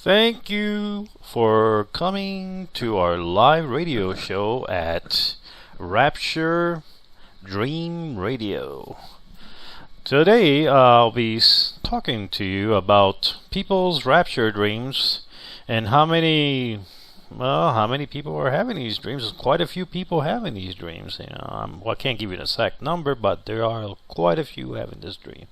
Thank you for coming to our live radio show at Rapture Dream Radio. Today I'll be talking to you about people's rapture dreams and how many people are having these dreams. There's quite a few people having these dreams. I can't give you an exact number, but there are quite a few having this dream.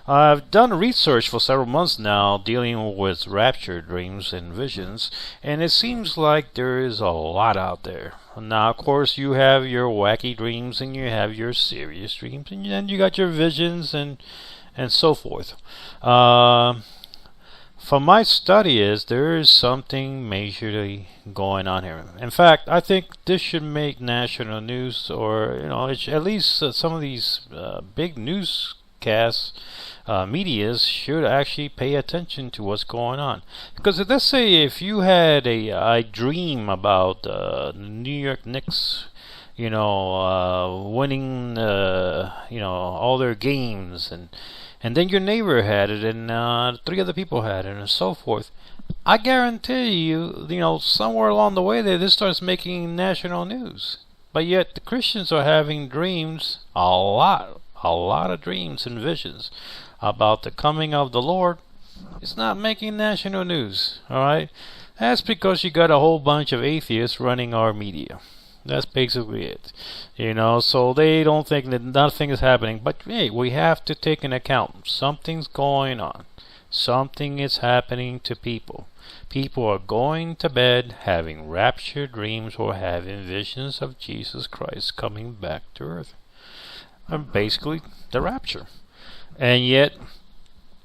I've done research for several months now dealing with rapture dreams and visions, and it seems like there is a lot out there. Now, of course, you have your wacky dreams and you have your serious dreams, and then you got your visions and so forth. From my study there is something majorly going on here. In fact, I think this should make national news, or at least some of these big newscasts. Medias should actually pay attention to what's going on, because let's say if you had a dream about the New York Knicks, winning, all their games, and then your neighbor had it, and three other people had it, and so forth. I guarantee you, somewhere along the way there, this starts making national news. But yet the Christians are having dreams, a lot of dreams and visions about the coming of the Lord. It's not making national news, alright? That's because you got a whole bunch of atheists running our media. That's basically it. So they don't think that nothing is happening. But hey, we have to take into account something's going on. Something is happening to people. People are going to bed having rapture dreams or having visions of Jesus Christ coming back to earth. And basically the rapture. And yet,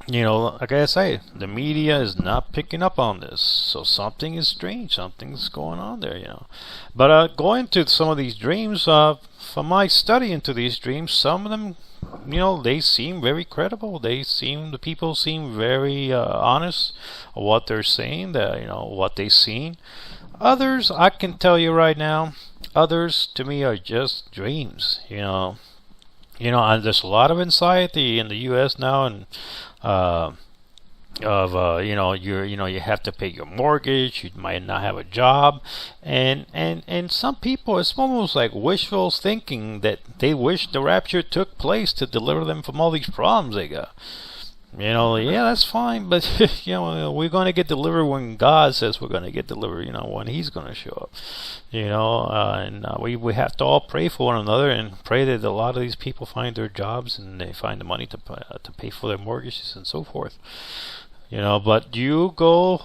like I say, the media is not picking up on this. So something is strange. Something's going on there, But going to some of these dreams, from my study into these dreams, some of them, they seem very credible. The people seem very honest of what they're saying, what they've seen. Others, I can tell you right now, others to me are just dreams, and there's a lot of anxiety in the U.S. now, and you have to pay your mortgage. You might not have a job, and some people, it's almost like wishful thinking that they wish the rapture took place to deliver them from all these problems they got. Yeah, that's fine, but we're going to get delivered when God says we're going to get delivered. When He's going to show up. And we have to all pray for one another and pray that a lot of these people find their jobs and they find the money to pay for their mortgages and so forth. But you go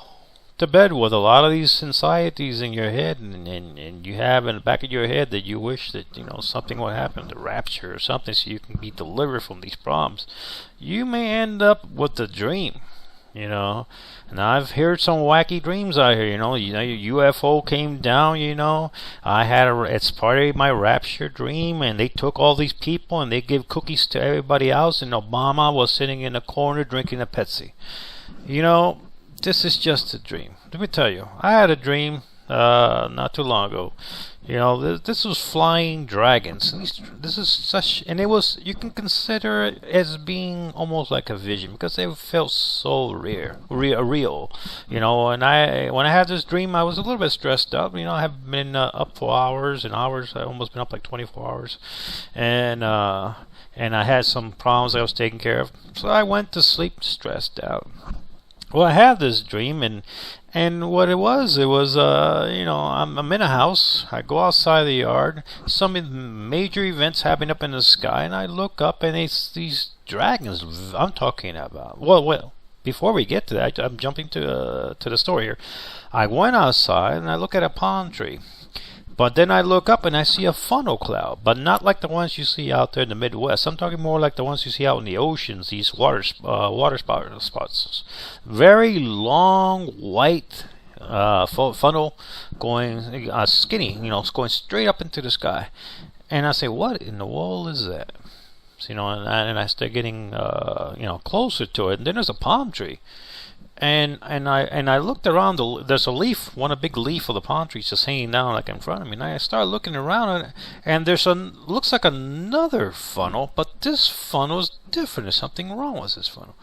to bed with a lot of these anxieties in your head, and you have in the back of your head that you wish that something would happen, the rapture or something, so you can be delivered from these problems. You may end up with a dream, and I've heard some wacky dreams out here. Your UFO came down. I had it's part of my rapture dream, and they took all these people and they give cookies to everybody else, and Obama was sitting in a corner drinking a Pepsi. This is just a dream. Let me tell you, I had a dream not too long ago. This was flying dragons. This is such, and it was, you can consider it as being almost like a vision because they felt so real. And when I had this dream, I was a little bit stressed out. I have been up for hours and hours. I almost been up like 24 hours, and I had some problems I was taking care of. So I went to sleep stressed out. Well, I had this dream, and what it was I'm in a house. I go outside the yard. Some major events happening up in the sky, and I look up, and it's these dragons I'm talking about. Well, before we get to that, I'm jumping to the story here. I went outside, and I look at a palm tree. But then I look up and I see a funnel cloud, but not like the ones you see out there in the Midwest. I'm talking more like the ones you see out in the oceans, these water spots. Very long, white funnel going skinny, it's going straight up into the sky. And I say, what in the world is that? And I start getting closer to it, and then there's a palm tree. And I looked around. There's a leaf, a big leaf of the palm tree just hanging down like in front of me. And I started looking around, and there's looks like another funnel, but this funnel is different. There's something wrong with this funnel.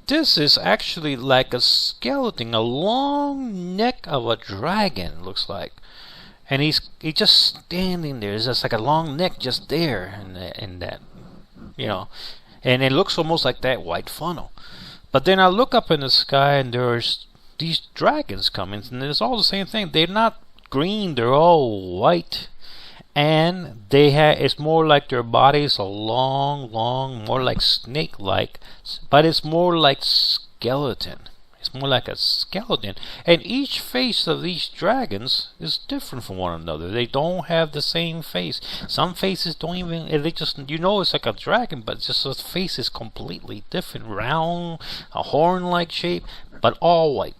this is actually like a skeleton, a long neck of a dragon, looks like. And he's just standing there. It's just like a long neck just there in that, you know. And it looks almost like that white funnel. But then I look up in the sky and there's these dragons coming, and it's all the same thing. They're not green, they're all white. And it's more like their bodies are long, more like snake-like, but it's more like skeleton. It's more like a skeleton. And each face of these dragons is different from one another. They don't have the same face. Some faces don't even, they just, it's like a dragon, but just the face is completely different. Round, a horn-like shape, but all white,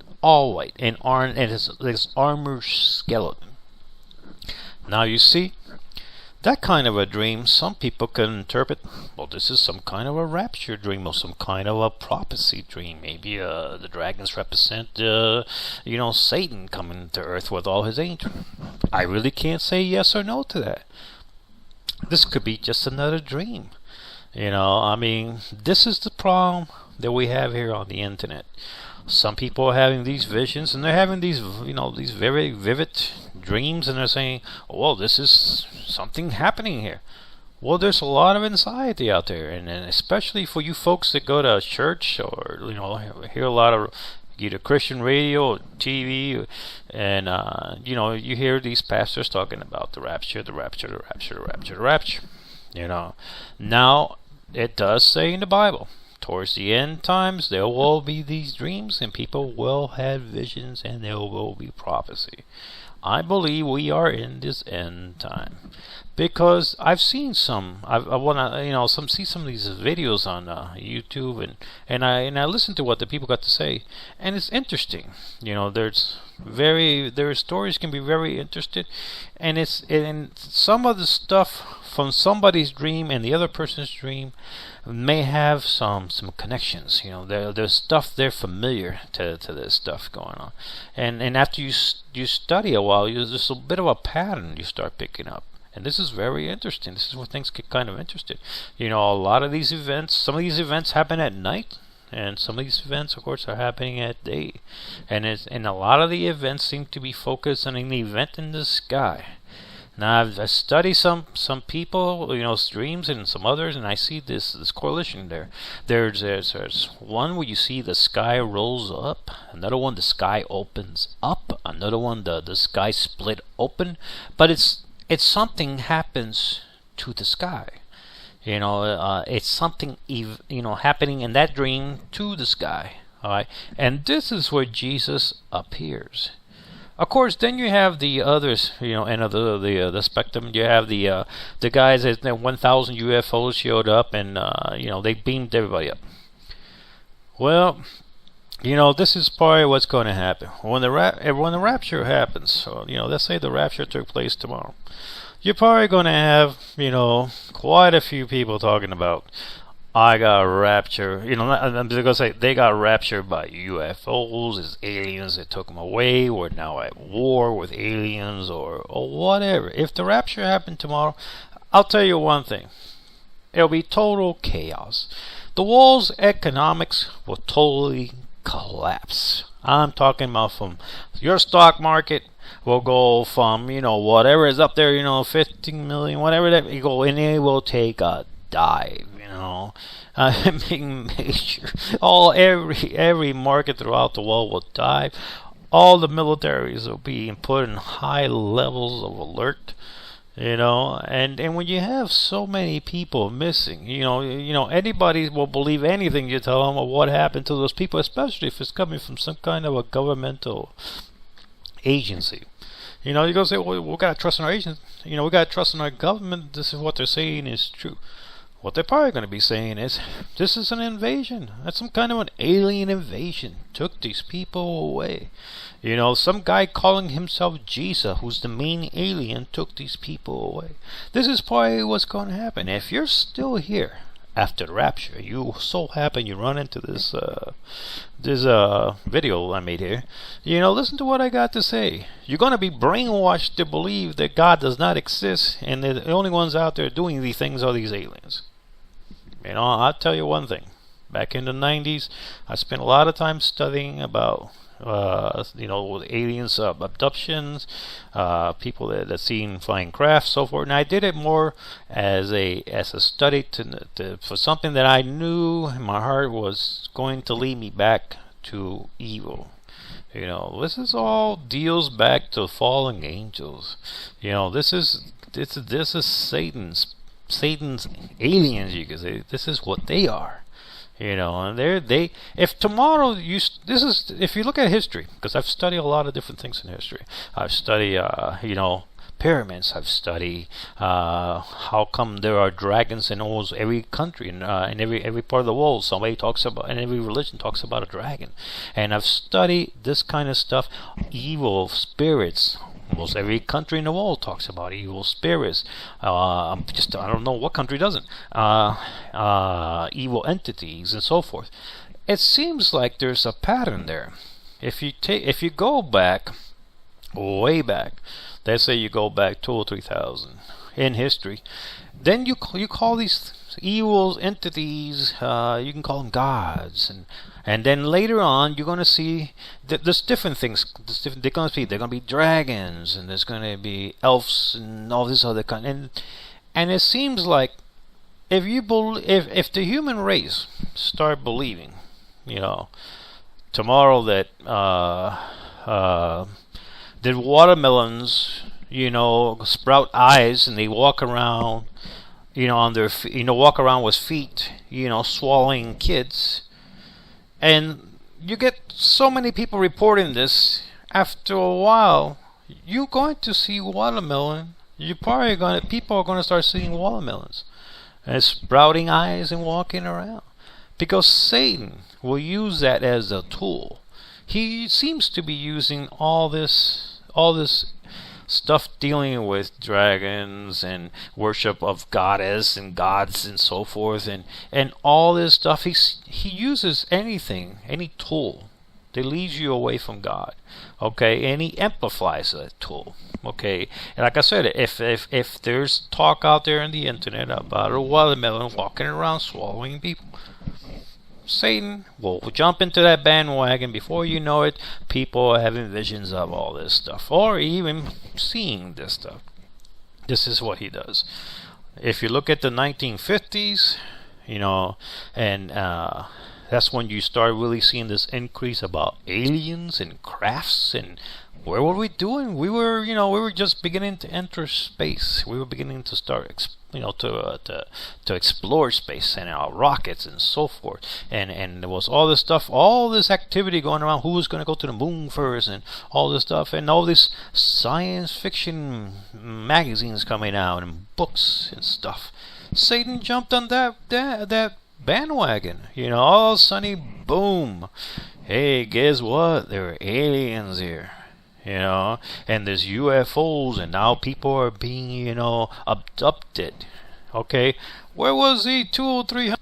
and it's this armored skeleton. Now you see, that kind of a dream, some people can interpret, well, this is some kind of a rapture dream or some kind of a prophecy dream. Maybe the dragons represent, Satan coming to earth with all his angels. I really can't say yes or no to that. This could be just another dream. This is the problem that we have here on the internet. Some people are having these visions, and they're having these very vivid dreams, and they're saying, well, this is something happening here. Well, there's a lot of anxiety out there, and especially for you folks that go to church or, hear a lot of either Christian radio or TV, and, you hear these pastors talking about the rapture. Now, it does say in the Bible, towards the end times, there will be these dreams, and people will have visions, and there will be prophecy. I believe we are in this end time, because I've seen some. I want to, see some of these videos on YouTube, and I listen to what the people got to say, and it's interesting. Their stories can be very interesting, and some of the stuff from somebody's dream and the other person's dream may have some connections. There's stuff they're familiar to this stuff going on, and after you study a while, there's a bit of a pattern you start picking up, and this is very interesting. This is where things get kind of interesting. A lot of these events, some of these events happen at night, and some of these events, of course, are happening at day, and a lot of the events seem to be focused on an event in the sky. Now, I've studied some people, dreams, and some others, and I see this correlation there. There's one where you see the sky rolls up, another one the sky opens up, another one the sky split open, but it's something happens to the sky. It's something happening in that dream to the sky. All right, and this is where Jesus appears. Of course, then you have the others, end of the spectrum. You have the guys that 1,000 UFOs showed up, and they beamed everybody up. Well, this is probably what's going to happen when the rapture happens. So, let's say the rapture took place tomorrow. You're probably going to have, quite a few people talking about, I got raptured. I'm just gonna say they got raptured by UFOs. It's aliens that took them away. We're now at war with aliens, or whatever. If the rapture happened tomorrow, I'll tell you one thing: it'll be total chaos. The world's economics will totally collapse. I'm talking about from your stock market will go from whatever is up there, 15 million, whatever that you go, and it will take a dive. Major. Every market throughout the world will dive. All the militaries will be put in high levels of alert. And when you have so many people missing, anybody will believe anything you tell them of what happened to those people, especially if it's coming from some kind of a governmental agency. You're going to say, well, we got to trust in our agents. We got to trust in our government. This is what they're saying is true. What they're probably going to be saying is, this is an invasion. That's some kind of an alien invasion. Took these people away. Some guy calling himself Jesus, who's the main alien, took these people away. This is probably what's going to happen. If you're still here after the rapture, you so happen you run into this video I made here, listen to what I got to say. You're going to be brainwashed to believe that God does not exist, and the only ones out there doing these things are these aliens. I'll tell you one thing: back in the 90s. I spent a lot of time studying about aliens, abductions, people that seen flying craft, so forth. And I did it more as a study for something that I knew in my heart was going to lead me back to evil. This is all deals back to fallen angels. This is Satan's aliens, you could say. This is what they are. And if tomorrow if you look at history, because I've studied a lot of different things in history. I've studied pyramids. I've studied how come there are dragons in almost every country, in every part of the world. Somebody talks about, and every religion talks about a dragon. And I've studied this kind of stuff, evil spirits. Almost every country in the world talks about evil spirits. I don't know what country doesn't. Evil entities and so forth. It seems like there's a pattern there. If you go back, way back, let's say you go back 2,000 or 3,000 in history, then you call these evil entities, you can call them gods, and then later on you're going to see that there's different things. They're going to be dragons, and there's going to be elves and all this other kind. And it seems like if the human race start believing, tomorrow that the watermelons, sprout eyes, and they walk around, on their walk around with feet, swallowing kids, and you get so many people reporting this. After a while, you're going to see watermelon. People are going to start seeing watermelons and sprouting eyes and walking around, because Satan will use that as a tool. He seems to be using all this stuff dealing with dragons and worship of goddess and gods and so forth, and all this stuff. He uses any tool that leads you away from God, okay, and he amplifies that tool, okay. And like I said, if there's talk out there on the internet about a watermelon walking around swallowing people, Satan will jump into that bandwagon. Before you know it, people are having visions of all this stuff, or even seeing this stuff. This is what he does. If you look at the 1950s, and that's when you start really seeing this increase about aliens and crafts. And where were we doing? We were just beginning to enter space. We were beginning to start to explore space and our rockets and so forth, and there was all this activity going around. Who was going to go to the moon first, and all this stuff, and all this science fiction magazines coming out and books and stuff. Satan jumped on that bandwagon. All of a sudden, boom! Hey, guess what? There are aliens here. And there's UFOs, and now people are being, abducted. Okay, where was he 2 or 300?